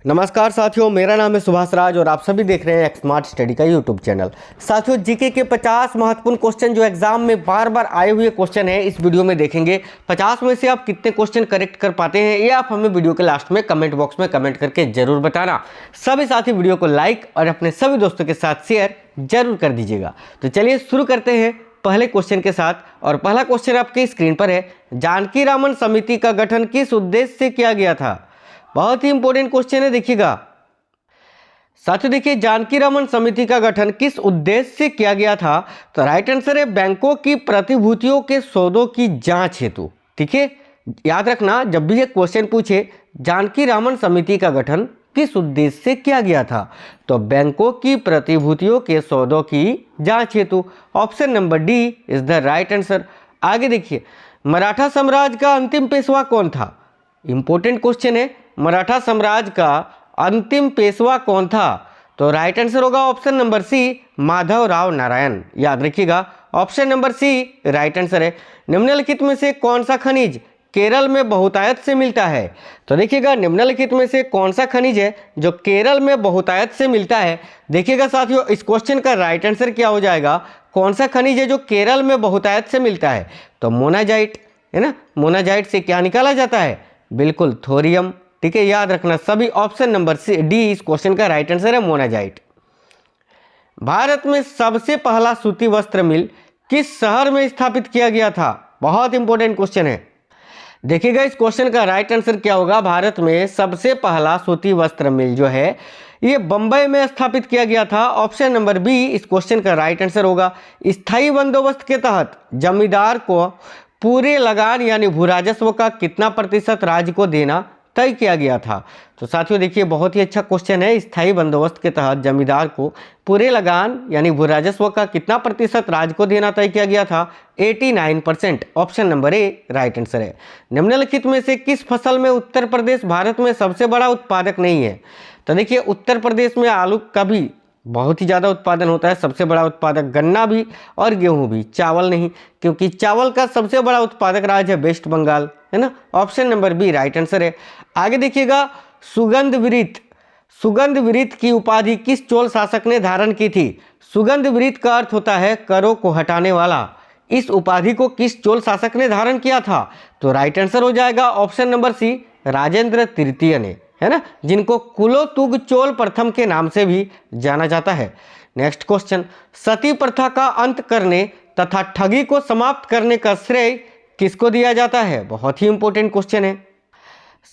नमस्कार साथियों, मेरा नाम है सुभाष राज और आप सभी देख रहे हैं स्मार्ट स्टडी का यूट्यूब चैनल। साथियों, जीके के 50 महत्वपूर्ण क्वेश्चन जो एग्जाम में बार बार आए हुए क्वेश्चन हैं इस वीडियो में देखेंगे। 50 में से आप कितने क्वेश्चन करेक्ट कर पाते हैं ये आप हमें वीडियो के लास्ट में कमेंट बॉक्स में कमेंट करके जरूर बताना। सभी साथी वीडियो को लाइक और अपने सभी दोस्तों के साथ शेयर जरूर कर दीजिएगा। तो चलिए शुरू करते हैं पहले क्वेश्चन के साथ। और पहला क्वेश्चन आपकी स्क्रीन पर है, जानकी रामन समिति का गठन किस उद्देश्य से किया गया था? बहुत ही इंपॉर्टेंट क्वेश्चन है, देखिएगा साथियों। देखिए, जानकी रामन समिति का गठन किस उद्देश्य से किया गया था? तो राइट आंसर है बैंकों की प्रतिभूतियों के सौदों की जांच हेतु। ठीक है, याद रखना जब भी ये क्वेश्चन पूछे जानकी रामन समिति का गठन किस उद्देश्य से किया गया था, तो बैंकों की प्रतिभूतियों के सौदों की जांच हेतु। Option number D is the right answer. आगे देखिए, मराठा साम्राज्य का अंतिम पेशवा कौन था? इंपॉर्टेंट क्वेश्चन है, मराठा साम्राज्य का अंतिम पेशवा कौन था? तो राइट आंसर होगा option number C, Madhavrao Narayan. याद रखिएगा, option number C right answer है। निम्नलिखित में से कौन सा खनिज केरल में बहुतायत से मिलता है? तो देखिएगा, निम्नलिखित में से कौन सा खनिज है जो केरल में बहुतायत से मिलता है? देखिएगा साथियों, इस क्वेश्चन का राइट आंसर क्या हो जाएगा? कौन सा खनिज है जो केरल में बहुतायत से मिलता है? तो मोनाजाइट है ना। मोनाजाइट से क्या निकाला जाता है? बिल्कुल थोरियम। ठीक है, याद रखना सभी ऑप्शन नंबर डी इस क्वेश्चन का राइट आंसर है, मोनाजाइट। भारत में सबसे पहला सूती वस्त्र मिल किस शहर में स्थापित किया गया था? बहुत इंपॉर्टेंट क्वेश्चन है। देखिएगा, इस क्वेश्चन का राइट आंसर क्या होगा? भारत में सबसे पहला सूती वस्त्र मिल जो है ये बंबई में स्थापित किया गया था। ऑप्शन नंबर बी इस क्वेश्चन का राइट आंसर होगा। स्थायी बंदोबस्त के तहत जमींदार को पूरे लगान यानी भू राजस्व का कितना प्रतिशत राज्य को देना तय किया गया था? तो साथियों देखिए, बहुत ही अच्छा क्वेश्चन है। स्थायी बंदोबस्त के तहत जमींदार को पूरे लगान यानी भू राजस्व का कितना प्रतिशत राज्य को देना तय किया गया था? 89%। Option number A right answer है। निम्नलिखित में से किस फसल में उत्तर प्रदेश भारत में सबसे बड़ा उत्पादक नहीं है? तो देखिए, उत्तर प्रदेश में आलू का भी बहुत ही ज़्यादा उत्पादन होता है। सबसे बड़ा उत्पादक गन्ना भी और गेहूं भी, चावल नहीं, क्योंकि चावल का सबसे बड़ा उत्पादक राज्य है वेस्ट बंगाल, है ना। Option number B right answer है। आगे देखिएगा, सुगंध विरित की उपाधि किस चोल शासक ने धारण की थी? सुगंध विरित का अर्थ होता है करों को हटाने वाला। इस उपाधि को किस चोल शासक ने धारण किया था? तो राइट आंसर हो जाएगा ऑप्शन नंबर सी, राजेंद्र तृतीय ने, है ना, जिनको कुलोतुग चोल प्रथम के नाम से भी जाना जाता है। नेक्स्ट क्वेश्चन, सती प्रथा का अंत करने तथा ठगी को समाप्त करने का श्रेय किसको दिया जाता है? बहुत ही इंपॉर्टेंट क्वेश्चन है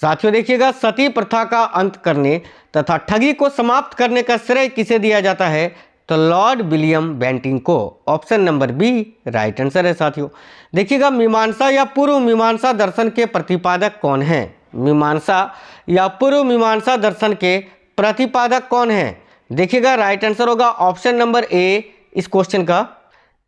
साथियों। देखिएगा, सती प्रथा का अंत करने तथा ठगी को समाप्त करने का श्रेय किसे दिया जाता है? तो लॉर्ड विलियम बेंटिंग को। Option number B right answer है साथियों। देखिएगा, मीमांसा या पूर्व मीमांसा दर्शन के प्रतिपादक कौन है? मीमांसा या पूर्व मीमांसा दर्शन के प्रतिपादक कौन है? देखिएगा, राइट आंसर होगा ऑप्शन नंबर ए इस क्वेश्चन का,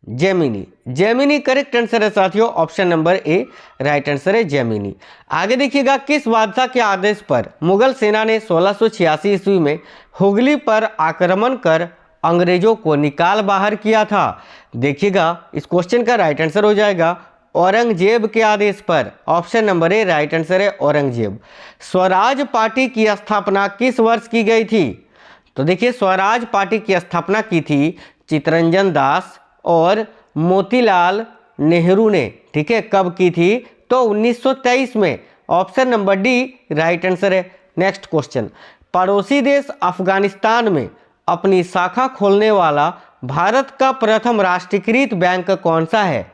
जैमिनी। जैमिनी करेक्ट आंसर है साथियों। Option number A right answer है, जैमिनी। आगे देखिएगा, किस बादशाह के आदेश पर मुगल सेना ने 1686 ईस्वी में हुगली पर आक्रमण कर अंग्रेजों को निकाल बाहर किया था? देखिएगा, इस क्वेश्चन का राइट आंसर हो जाएगा औरंगजेब के आदेश पर। Option number A right answer है, औरंगजेब। स्वराज पार्टी की स्थापना किस वर्ष की गई थी? तो देखिए, स्वराज पार्टी की स्थापना की थी चित्तरंजन दास और मोतीलाल नेहरू ने। ठीक है, कब की थी? तो 1923 में। Option number D right answer है। नेक्स्ट क्वेश्चन, पड़ोसी देश अफगानिस्तान में अपनी शाखा खोलने वाला भारत का प्रथम राष्ट्रीयकृत बैंक कौन सा है?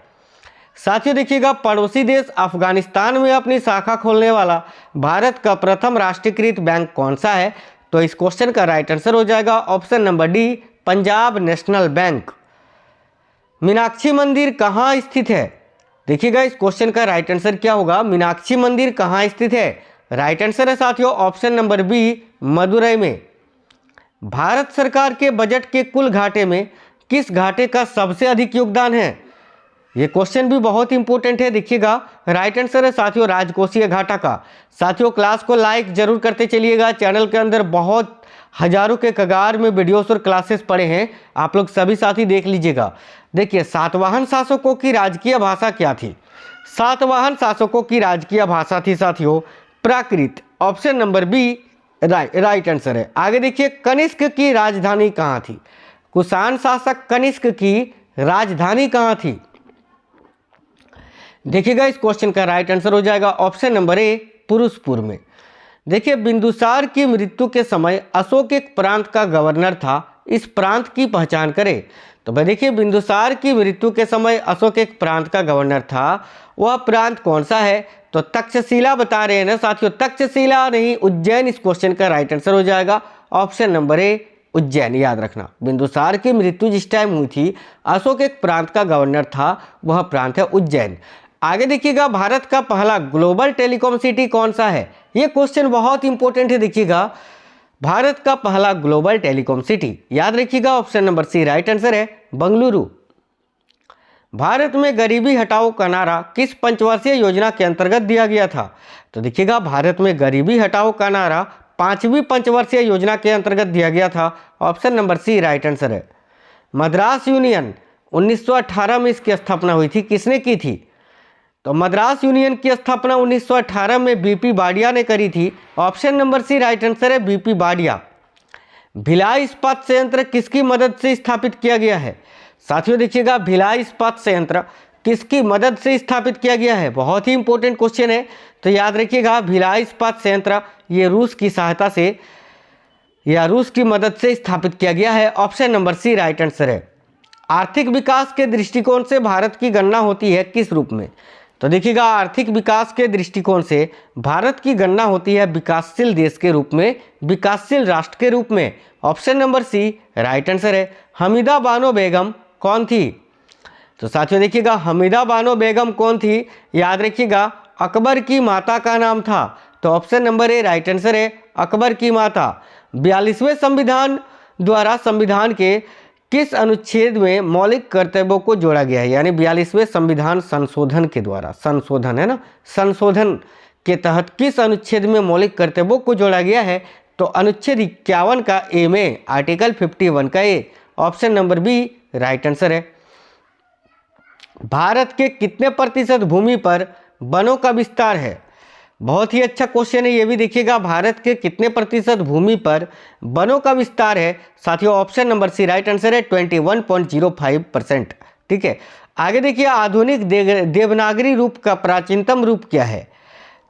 साथियों देखिएगा, पड़ोसी देश अफगानिस्तान में अपनी शाखा खोलने वाला भारत का प्रथम राष्ट्रीयकृत बैंक कौन सा है? तो इस क्वेश्चन का राइट आंसर हो जाएगा option number D, Punjab national bank. Meenakshi मंदिर कहाँ स्थित है? देखिएगा, इस क्वेश्चन का राइट आंसर क्या होगा? मीनाक्षी मंदिर कहाँ स्थित है? राइट आंसर है साथियों ऑप्शन नंबर बी, मदुरई में। भारत सरकार के बजट के कुल घाटे में किस घाटे का सबसे अधिक योगदान है? ये क्वेश्चन भी बहुत इंपॉर्टेंट है। देखिएगा, राइट आंसर है साथियों, राजकोषीय घाटा का। साथियों, क्लास को लाइक जरूर करते चलिएगा। चैनल के अंदर बहुत हजारों के कगार में वीडियोस और क्लासेस पड़े हैं, आप लोग सभी साथी देख लीजिएगा। देखिए, सातवाहन शासकों की राजकीय भाषा क्या थी? सातवाहन शासकों की राजकीय भाषा थी साथियों Prakrit. Option number B right answer है। आगे देखिए, कनिष्क की राजधानी कहाँ थी? कुषाण शासक कनिष्क की राजधानी कहाँ थी? देखिएगा इस क्वेश्चन का राइट आंसर हो जाएगा ऑप्शन नंबर ए, पुरुषपुर में। देखिए, बिंदुसार की मृत्यु के समय अशोक एक प्रांत का गवर्नर था, इस प्रांत की पहचान करें। तो भाई देखिए, बिंदुसार की मृत्यु के समय अशोक एक प्रांत का गवर्नर था, वह प्रांत कौन सा है? तो तक्षशिला बता रहे हैं ना साथियों, तक्षशिला नहीं उज्जैन इस क्वेश्चन का राइट आंसर हो जाएगा ऑप्शन नंबर ए, उज्जैन। याद रखना, बिंदुसार की मृत्यु जिस टाइम हुई थी, अशोक एक प्रांत का गवर्नर था, वह प्रांत है उज्जैन। आगे देखिएगा, भारत का पहला ग्लोबल टेलीकॉम सिटी कौन सा है? ये क्वेश्चन बहुत इंपॉर्टेंट है। देखिएगा, भारत का पहला ग्लोबल टेलीकॉम सिटी, याद रखिएगा option number C right answer है, बंगलुरु। भारत में गरीबी हटाओ का नारा किस पंचवर्षीय योजना के अंतर्गत दिया गया था? तो देखिएगा, भारत में गरीबी हटाओ का नारा 5वीं पंचवर्षीय योजना के अंतर्गत दिया गया था, option number C right answer है। मद्रास यूनियन 1918 में इसकी स्थापना हुई थी, किसने की थी? तो मद्रास यूनियन की स्थापना 1918 में बीपी बाडिया ने करी थी, option number C right answer है, बीपी बाडिया। भिलाई इस्पात संयंत्र किसकी मदद से स्थापित किया गया है? साथियों देखिएगा, भिलाई इस्पात संयंत्र किसकी मदद से स्थापित किया गया है? बहुत ही इंपॉर्टेंट क्वेश्चन है, तो याद रखिएगा, भिलाई इस्पात संयंत्र ये रूस की सहायता से या रूस की मदद से स्थापित किया गया है, option number C right answer है। आर्थिक विकास के दृष्टिकोण से भारत की गणना होती है किस रूप में? तो देखिएगा, आर्थिक विकास के दृष्टिकोण से भारत की गणना होती है विकासशील देश के रूप में, विकासशील राष्ट्र के रूप में, option number C right answer है। हमीदा बानो बेगम कौन थी? तो साथियों देखिएगा, हमीदा बानो बेगम कौन थी? याद रखिएगा, अकबर की माता का नाम था, तो option number A right answer है, अकबर की माता। 42वें संविधान द्वारा संविधान के किस अनुच्छेद में मौलिक कर्तव्यों को जोड़ा गया है? यानी 42वें संविधान संशोधन के द्वारा, संशोधन है ना, संशोधन के तहत किस अनुच्छेद में मौलिक कर्तव्यों को जोड़ा गया है? तो अनुच्छेद 51 का ए में, आर्टिकल 51 का A, option number B right answer है। भारत के कितने प्रतिशत भूमि पर वनों का विस्तार है? बहुत ही अच्छा क्वेश्चन है ये भी। देखिएगा, भारत के कितने प्रतिशत भूमि पर वनों का विस्तार है? साथियों option number C right answer है, 21.05%। ठीक है, आगे देखिए, आधुनिक देवनागरी रूप का प्राचीनतम रूप क्या है?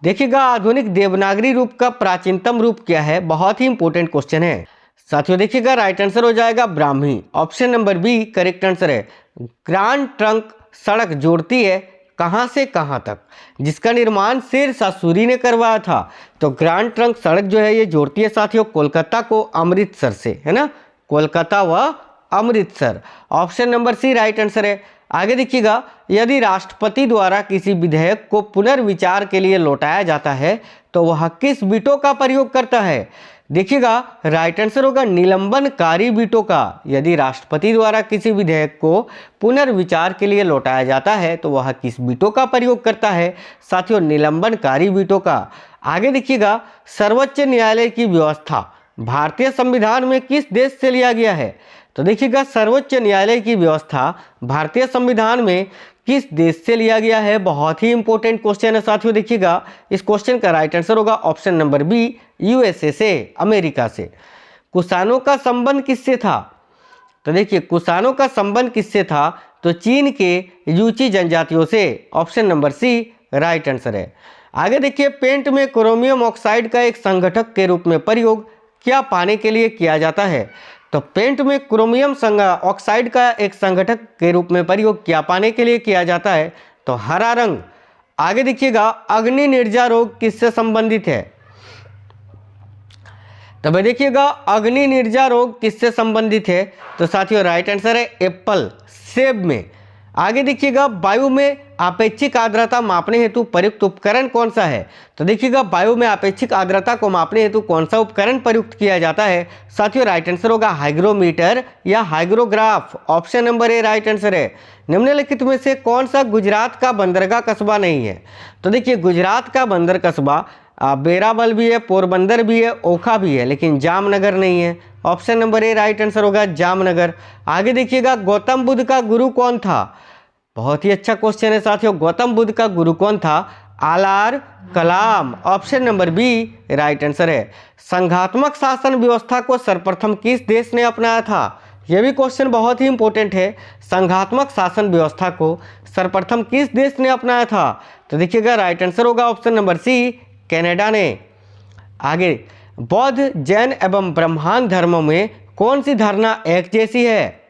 देखिएगा, आधुनिक देवनागरी रूप का प्राचीनतम रूप क्या है? बहुत ही इंपॉर्टेंट क्वेश्चन है साथियों। देखिएगा, राइट आंसर हो जाएगा Brahmi, option number B correct answer है। ग्रांड ट्रंक सड़क जोड़ती है कहाँ से कहाँ तक, जिसका निर्माण शेरशाह सूरी ने करवाया था। तो ग्रांड ट्रंक सड़क जो है ये जोड़ती है साथियों कोलकाता को अमृतसर से, है ना, कोलकाता व Amritsar, option number C right answer है। आगे देखिएगा, यदि राष्ट्रपति द्वारा किसी विधेयक को पुनर्विचार के लिए लौटाया जाता है तो वह किस वीटो का प्रयोग करता है? देखिएगा, राइट आंसर होगा निलंबनकारी वीटो का। यदि राष्ट्रपति द्वारा किसी विधेयक को पुनर्विचार के लिए लौटाया जाता है तो वह किस वीटो का प्रयोग करता है? साथियों निलंबनकारी वीटो का। आगे देखिएगा, सर्वोच्च न्यायालय की व्यवस्था भारतीय संविधान में किस देश से लिया गया है? तो देखिएगा, सर्वोच्च न्यायालय की व्यवस्था भारतीय संविधान में किस देश से लिया गया है? बहुत ही इंपॉर्टेंट क्वेश्चन है साथियों। देखिएगा, इस क्वेश्चन का राइट आंसर होगा ऑप्शन नंबर बी, यूएसए से, अमेरिका से। कुषाणों का संबंध किससे था? तो देखिए, कुषाणों का संबंध किससे था? तो चीन के यूची जनजातियों से, option number C right answer है। आगे देखिए, पेंट में क्रोमियम ऑक्साइड का एक संघटक के रूप में प्रयोग क्या पाने के लिए किया जाता है? तो पेंट में क्रोमियम ऑक्साइड का एक संघटक के रूप में प्रयोग क्या पाने के लिए किया जाता है? तो हरा रंग। आगे देखिएगा, अग्नि निर्जा रोग किससे संबंधित है? तो भाई देखिएगा, अग्नि निर्जा रोग किससे संबंधित है? तो साथियों राइट आंसर है एप्पल, सेब में। आगे देखिएगा, वायु में आपेक्षिक आर्द्रता मापने हेतु प्रयुक्त उपकरण कौन सा है? तो देखिएगा, वायु में आपेक्षिक आर्द्रता को मापने हेतु कौन सा उपकरण प्रयुक्त किया जाता है? साथियों राइट आंसर होगा हाइग्रोमीटर या हाइग्रोग्राफ, option number A right answer है। निम्नलिखित में से कौन सा गुजरात का बंदरगाह कस्बा नहीं है? तो देखिए, गुजरात का बंदर कस्बा बेराबल भी है, पोरबंदर भी है, ओखा भी है, लेकिन जामनगर नहीं है, option number A right answer होगा जामनगर। आगे देखिएगा, गौतम बुद्ध का गुरु कौन था? बहुत ही अच्छा क्वेश्चन है साथियों। गौतम बुद्ध का गुरु कौन था? Alara Kalama. Option number B right answer है। संघात्मक शासन व्यवस्था को सर्वप्रथम किस देश ने अपनाया था? यह भी क्वेश्चन बहुत ही इंपॉर्टेंट है। संघात्मक शासन व्यवस्था को सर्वप्रथम किस देश ने अपनाया था? तो देखिएगा राइट आंसर होगा ऑप्शन नंबर सी कनाडा ने। आगे, बौद्ध, जैन एवं ब्रह्मांड धर्मों में कौन सी धारणा एक जैसी है?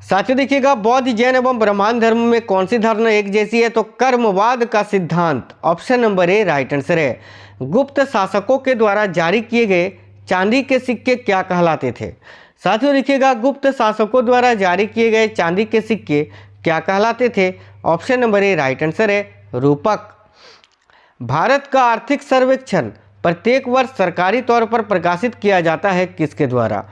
साथियों देखिएगा, बौद्ध, जैन एवं ब्रह्मांड धर्म में कौन सी धारणा एक जैसी है? तो कर्मवाद का सिद्धांत। Option number A right answer है। गुप्त शासकों के द्वारा जारी किए गए चांदी के सिक्के क्या कहलाते थे? साथियों देखिएगा, गुप्त शासकों द्वारा जारी किए गए चांदी के सिक्के क्या कहलाते थे? Option number A right answer है, रूपक। भारत का आर्थिक सर्वेक्षण प्रत्येक वर्ष सरकारी तौर पर प्रकाशित किया जाता है किसके द्वारा?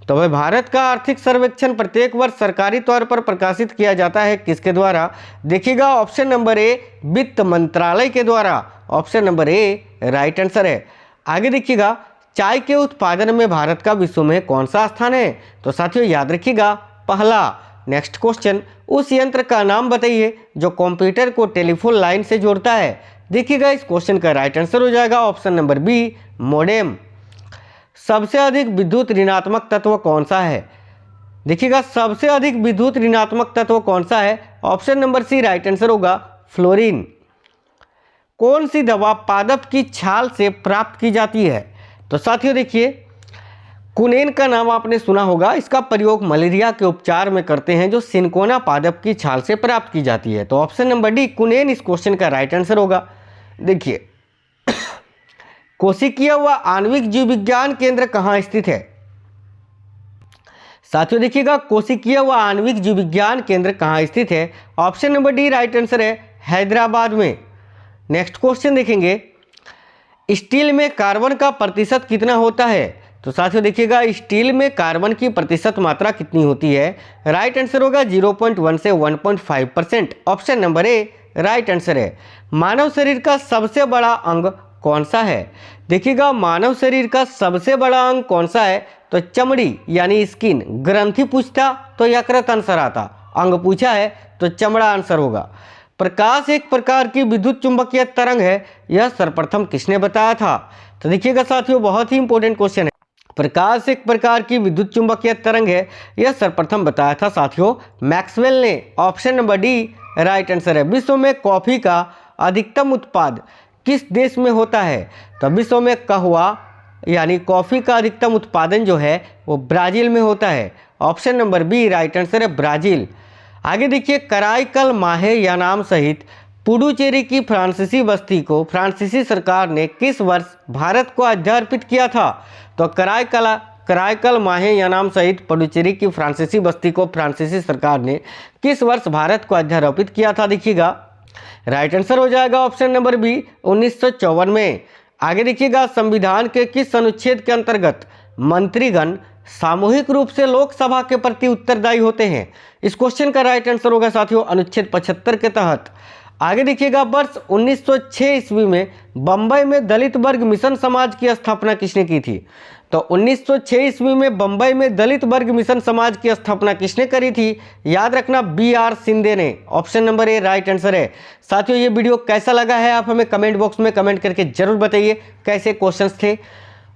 तो भाई भारत का आर्थिक सर्वेक्षण प्रत्येक वर्ष सरकारी तौर पर प्रकाशित किया जाता है किसके द्वारा? देखिएगा ऑप्शन नंबर ए वित्त मंत्रालय के द्वारा। Option number A right answer है। आगे देखिएगा, चाय के उत्पादन में भारत का विश्व में कौन सा स्थान है? तो साथियों याद रखिएगा, पहला। नेक्स्ट क्वेश्चन, उस यंत्र का नाम बताइए जो कंप्यूटर को टेलीफोन लाइन से जोड़ता है। देखिएगा इस क्वेश्चन का राइट आंसर हो जाएगा ऑप्शन नंबर बी मोडेम। सबसे अधिक विद्युत ऋणात्मक तत्व कौन सा है? देखिएगा सबसे अधिक विद्युत ऋणात्मक तत्व कौन सा है? Option number C right answer होगा फ्लोरीन। कौन सी दवा पादप की छाल से प्राप्त की जाती है? तो साथियों देखिए, कुनेन का नाम आपने सुना होगा। इसका प्रयोग मलेरिया के उपचार में करते हैं जो सिनकोना पादप की छाल से प्राप्त की जाती है। तो ऑप्शन नंबर डी कुनेन इस क्वेश्चन का राइट आंसर होगा। देखिए, कोशिकीय व आणविक जीव विज्ञान केंद्र कहाँ स्थित है? साथियों देखिएगा, कोशिकीय व आणविक जीव विज्ञान केंद्र कहाँ स्थित है? Option number D right answer है, हैदराबाद में। नेक्स्ट क्वेश्चन देखेंगे, स्टील में कार्बन का प्रतिशत कितना होता है? तो साथियों देखिएगा, स्टील में कार्बन की प्रतिशत मात्रा कितनी होती है? राइट आंसर होगा 0.1 से 1.5%। Option number A right answer है। मानव शरीर का सबसे बड़ा अंग कौन सा है? देखिएगा, मानव शरीर का सबसे बड़ा अंग कौन सा है? तो चमड़ी यानी स्किन। ग्रंथि पूछता तो यकृत आंसर आता, अंग पूछा है तो चमड़ा आंसर होगा। प्रकाश एक प्रकार की विद्युत चुंबकीय तरंग है, यह सर्वप्रथम किसने बताया था? तो देखिएगा साथियों, बहुत ही इंपॉर्टेंट क्वेश्चन है। प्रकाश एक प्रकार की विद्युत चुंबकीय तरंग है, यह सर्वप्रथम बताया था साथियों मैक्सवेल ने। Option number D right answer है। विश्व में कॉफी का अधिकतम उत्पाद किस देश में होता है? तो विश्व में कहवा यानी कॉफ़ी का अधिकतम उत्पादन जो है वो ब्राज़ील में होता है। Option number B right answer है, ब्राज़ील। आगे देखिए, कराईकल माहे या नाम सहित पुडुचेरी की फ्रांसीसी बस्ती को फ्रांसीसी सरकार ने किस वर्ष भारत को अर्पित किया था? तो कराईकल माहे या नाम सहित पुडुचेरी की फ्रांसीसी बस्ती को फ्रांसीसी सरकार ने किस वर्ष भारत को अर्पित किया था? देखिएगा राइट आंसर हो जाएगा ऑप्शन नंबर बी 1954 में। आगे देखिएगा, संविधान के किस अनुच्छेद के अंतर्गत मंत्रीगण सामूहिक रूप से लोकसभा के प्रति उत्तरदायी होते हैं? इस क्वेश्चन का राइट आंसर होगा साथियों अनुच्छेद 75 के तहत। आगे देखिएगा, वर्ष 1906 ईस्वी में बम्बई में दलित वर्ग मिशन समाज की स्थापना किसने की थी? तो 1906 ईस्वी में बम्बई में दलित वर्ग मिशन समाज की स्थापना किसने करी थी? याद रखना, BR शिंदे ने। Option number A right answer है। साथियों ये वीडियो कैसा लगा है आप हमें कमेंट बॉक्स में कमेंट करके जरूर बताइए। कैसे क्वेश्चंस थे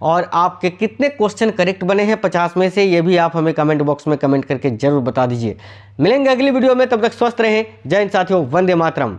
और आपके कितने क्वेश्चन करेक्ट बने हैं 50 में से, ये भी आप हमें कमेंट बॉक्स में कमेंट करके जरूर बता दीजिए। मिलेंगे अगली वीडियो में, तब तक स्वस्थ रहें। जय हिंद साथियों, वंदे मातरम।